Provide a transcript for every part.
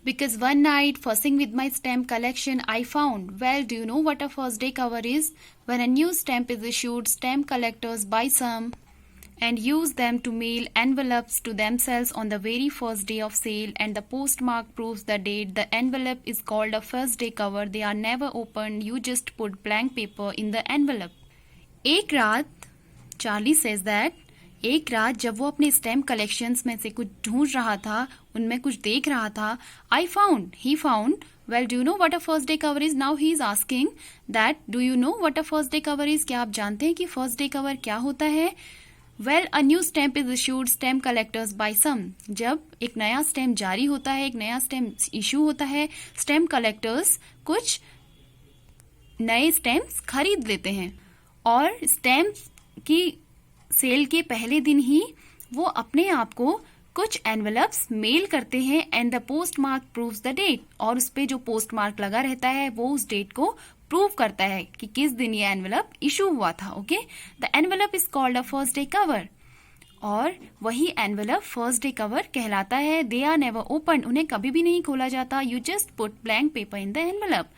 Because one night, fussing with my stamp collection, I found, well, do you know what a first day cover is? When a new stamp is issued, stamp collectors buy some and use them to mail envelopes to themselves on the very first day of sale, and the postmark proves the date. The envelope is called a first day cover. They are never opened. You just put blank paper in the envelope. एक रात, Charlie says that, एक रात जब वो अपने stamp collections में से कुछ ढूंढ रहा था, उनमें कुछ देख रहा था, he found, well, do you know what a first day cover is? Now he is asking that, do you know what a first day cover is? क्या आप जानते हैं कि first day cover क्या होता है? Well, a new stamp is issued, stamp collectors buy some. जब एक नया स्टैम्प जारी होता है, एक नया स्टैम्प इशू होता है, स्टैम्प कलेक्टर्स कुछ नए स्टैम्प्स खरीद लेते हैं और स्टैम्प की सेल के पहले दिन ही वो अपने आप को कुछ एनवेलप्स मेल करते हैं and the postmark proves the date, और उस पे जो पोस्ट मार्क लगा रहता है वो उस डेट को प्रूव करता है कि किस दिन ये एनवेलप इशू हुआ था. Okay, the envelope is called a first day cover, और वही एनवेलप फर्स्ट डे कवर कहलाता है. दे आर नेवर ओपन, उन्हें कभी भी नहीं खोला जाता. You just put blank paper in the envelope,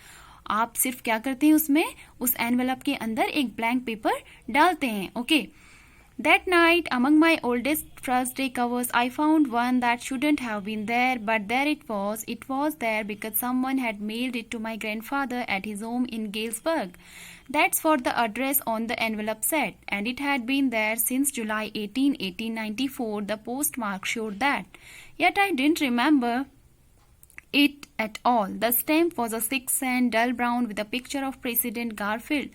आप सिर्फ क्या करते हैं, उसमें उस एनवेलप के अंदर एक ब्लैंक पेपर डालते हैं. Okay, That night, among my oldest first day covers, I found one that shouldn't have been there, but there it was. It was there because someone had mailed it to my grandfather at his home in Galesburg. That's what the address on the envelope said, and it had been there since July 18, 1894. The postmark showed that. Yet I didn't remember it at all. The stamp was a 6-cent dull brown with a picture of President Garfield.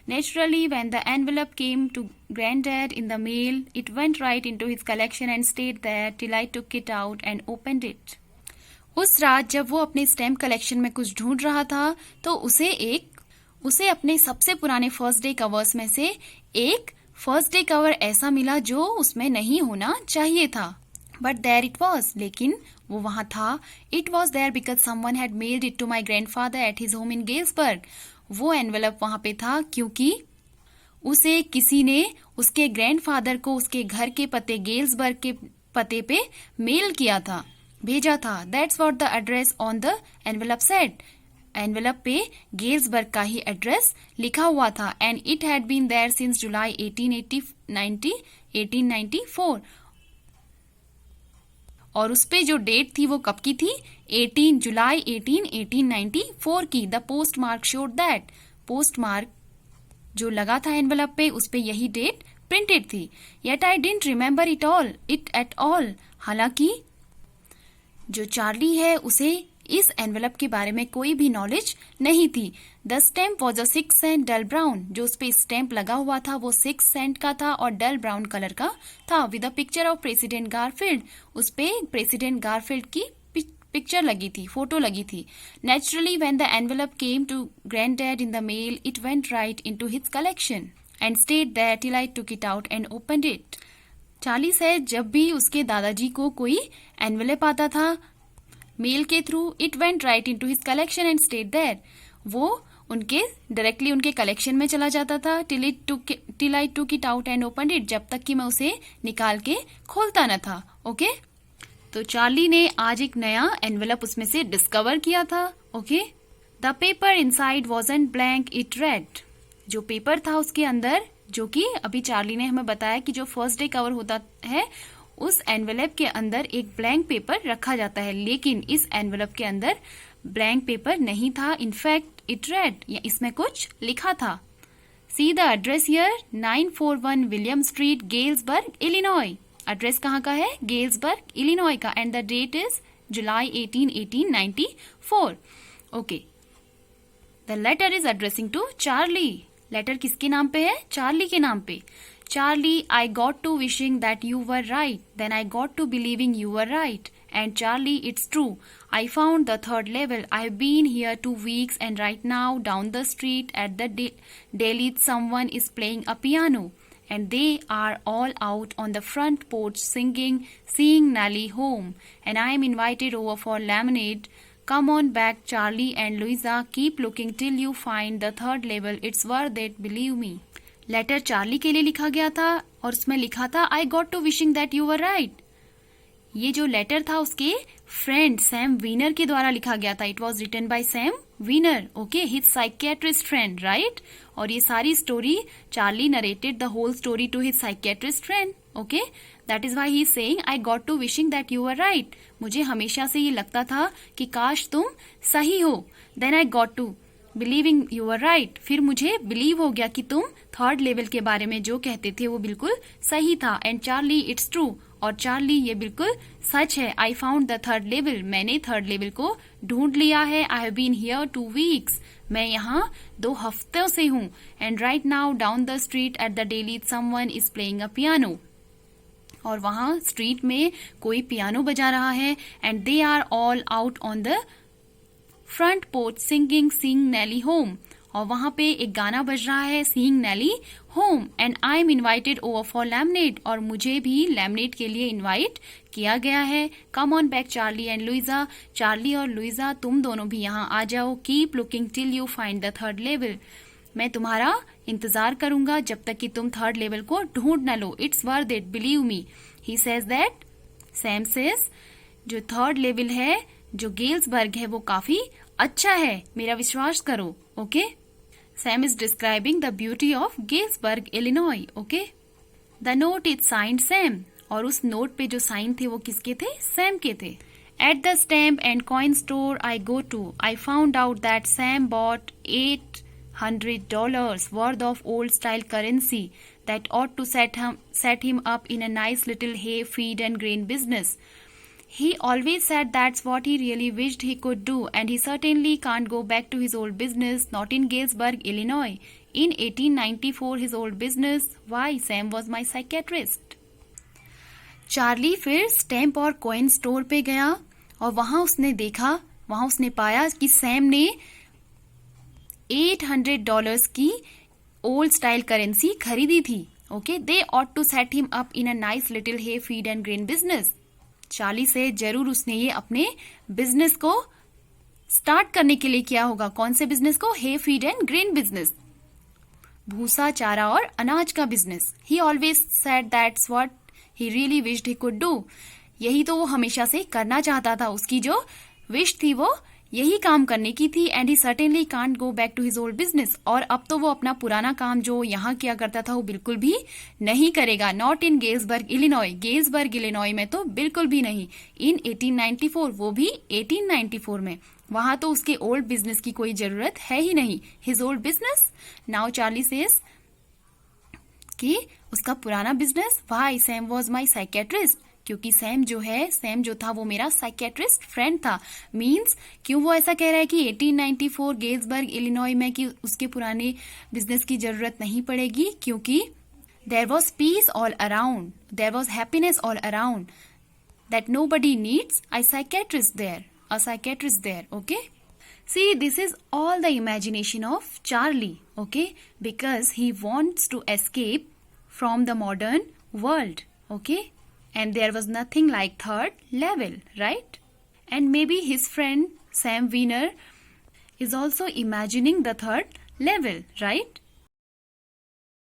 Naturally, when the envelope came to Granddad in the mail, it went right into his collection and stayed there till I took it out and opened it. उस रात जब वो अपने stamp collection में कुछ ढूंढ रहा था तो उसे अपने सबसे पुराने फर्स्ट डे कवर्स में से एक फर्स्ट डे कवर ऐसा मिला जो उसमें नहीं होना चाहिए था. But there it was, लेकिन वो वहां था. It was there because someone had mailed it to my grandfather at his home in Galesburg. वो एनवेलप वहां पे था क्योंकि उसे किसी ने उसके ग्रैंडफादर को उसके घर के पते गेल्सबर्ग के पते पे मेल किया था, भेजा था. That's what the address on the envelope said. Envelope पे गेल्सबर्ग का ही एड्रेस लिखा हुआ था. And it had been there since July 1894. और उस पे जो डेट थी वो कब की थी? 18 जुलाई 1894 की. The post mark showed that. Post mark जो लगा था एनवेलप पे उस पे यही डेट प्रिंटेड थी. Yet I didn't remember it at all. हालांकि जो चार्ली है उसे इस एनवेलप के बारे में कोई भी नॉलेज नहीं थी. The stamp was a 6-cent dull brown. जो उस पे स्टैम्प लगा हुआ था वो 6 सेंट का था और डल ब्राउन कलर का था. With a picture of president Garfield. उस पे प्रेसिडेंट गारफील्ड की पिक्चर लगी थी, फोटो लगी थी. Naturally when the envelope came to granddad in the mail, it went right into his collection and stayed there till I took it out and opened it. Charlie से जब भी उसके दादाजी को कोई एनवेलप आता था मेल के through, it went right into his collection and stayed there. वो उनके डायरेक्टली उनके कलेक्शन में चला जाता था. Till I took it out and opened it. जब तक कि मैं उसे निकाल के खोलता न था. ओके, तो चार्ली ने आज एक नया एनवेलप उसमें से डिस्कवर किया था. Okay, the paper inside wasn't blank, it red. जो पेपर था उसके अंदर, जो कि अभी चार्ली ने हमें बताया कि जो फर्स्ट डे कवर होता है उस एनवेलप के अंदर एक ब्लैंक पेपर रखा जाता है, लेकिन इस एनवेलप के अंदर ब्लैंक पेपर नहीं था. इनफैक्ट इट रेड, या इसमें कुछ लिखा था. See the address here, 941 William Street, Galesburg, Illinois. Address कहाँ का है? गेल्सबर्ग, इलिनॉय का. And the date is July 18, 1894. Okay, the letter is addressing to Charlie. Letter किसके नाम पे है? चार्ली के नाम पे. Charlie, I got to wishing that you were right. Then I got to believing you were right. And Charlie, it's true. I found the third level. I've been here 2 weeks and right now down the street at the deli someone is playing a piano. And they are all out on the front porch singing, seeing Nellie home. And I am invited over for lemonade. Come on back, Charlie and Louisa. Keep looking till you find the third level. It's worth it, believe me. Letter Charlie के लिए लिखा गया था और उसमें लिखा था I got to wishing that you were right. ये जो लेटर था उसके फ्रेंड सैम वीनर के द्वारा लिखा गया था. It was written by Sam Weiner. Okay, his psychiatrist friend, right. और ये सारी story Charlie narrated the whole story to his psychiatrist friend. Okay, that is why he is saying I got to wishing that you are right. मुझे हमेशा से ये लगता था कि काश तुम सही हो. Then I got to believing you are right. फिर मुझे बिलीव हो गया कि तुम थर्ड लेवल के बारे में जो कहते थे वो बिल्कुल सही था. And Charlie, it's true. और चार्ली, ये बिल्कुल सच है. I found the third level. मैंने थर्ड लेवल को ढूंढ लिया है. I have been here 2 weeks. मैं यहाँ 2 हफ्तों से हूँ. And right now down the street at the Daly someone is playing a piano. और वहां स्ट्रीट में कोई पियानो बजा रहा है. And they are all out on the front porch singing sing Nelly home. और वहां पे एक गाना बज रहा है, sing Nelly home. And I am invited over for laminate. और मुझे भी लैमिनेट के लिए इन्वाइट किया गया है. Come on back Charlie and Luisa. Charlie और लुइजा, तुम दोनों भी यहाँ आ जाओ. Keep looking till you find the third level. मैं तुम्हारा इंतजार करूंगा जब तक कि तुम थर्ड लेवल को ढूंढ न लो. It's worth it, believe me. He says that, Sam says, जो थर्ड लेवल है, जो गेल्सबर्ग है, वो काफी अच्छा है, मेरा विश्वास करो. Okay, Sam is describing the beauty of Galesburg, Illinois. Okay, the note is signed Sam. और उस नोट पे जो साइन थे वो किसके थे? सैम के थे. At the stamp and coin store I go to, I found out that Sam bought $800 worth of old style currency that ought to set him up in a nice little hay, feed and grain business. He always said that's what he really wished he could do, and he certainly can't go back to his old business, not in Galesburg, Illinois. In 1894, his old business. Why? Sam was my psychiatrist. Charlie फिर stamp और coin store पे गया और वहां उसने पाया कि Sam ने $800 की ओल्ड स्टाइल करेंसी खरीदी थी. Okay, they ought to set him up in a nice little hay feed and grain business. Charlie से जरूर उसने ये अपने बिजनेस को स्टार्ट करने के लिए किया होगा. कौन से बिजनेस को? हे फीड एंड ग्रेन बिजनेस, भूसा, चारा और अनाज का business. He always said that's what he really wished he could do. यही तो वो हमेशा से करना चाहता था. उसकी जो विश थी वो यही काम करने की थी. And he certainly can't go back to his old business. और अब तो वो अपना पुराना काम जो यहाँ किया करता था वो बिल्कुल भी नहीं करेगा. Not in Galesburg, Illinois. Galesburg, Illinois में तो बिल्कुल भी नहीं. इन 1894, वो भी 1894 में. वहां तो उसके ओल्ड बिजनेस की कोई जरूरत है ही नहीं. His old business. Now Charlie says कि उसका पुराना business. Why? Sam was my psychiatrist. क्योंकि सैम जो था वो मेरा साइकियाट्रिस्ट फ्रेंड था. मीन्स क्यों वो ऐसा कह रहा है कि 1894 गेल्सबर्ग, इलिनॉय में कि उसके पुराने बिजनेस की जरूरत नहीं पड़ेगी? क्योंकि there was peace all around, there was happiness all around, that nobody needs a psychiatrist there. Okay, see, this is all the imagination of Charlie. Okay, because he wants to escape from the modern world. Okay, and there was nothing like third level, right? And maybe his friend Sam Wiener is also imagining the third level, right?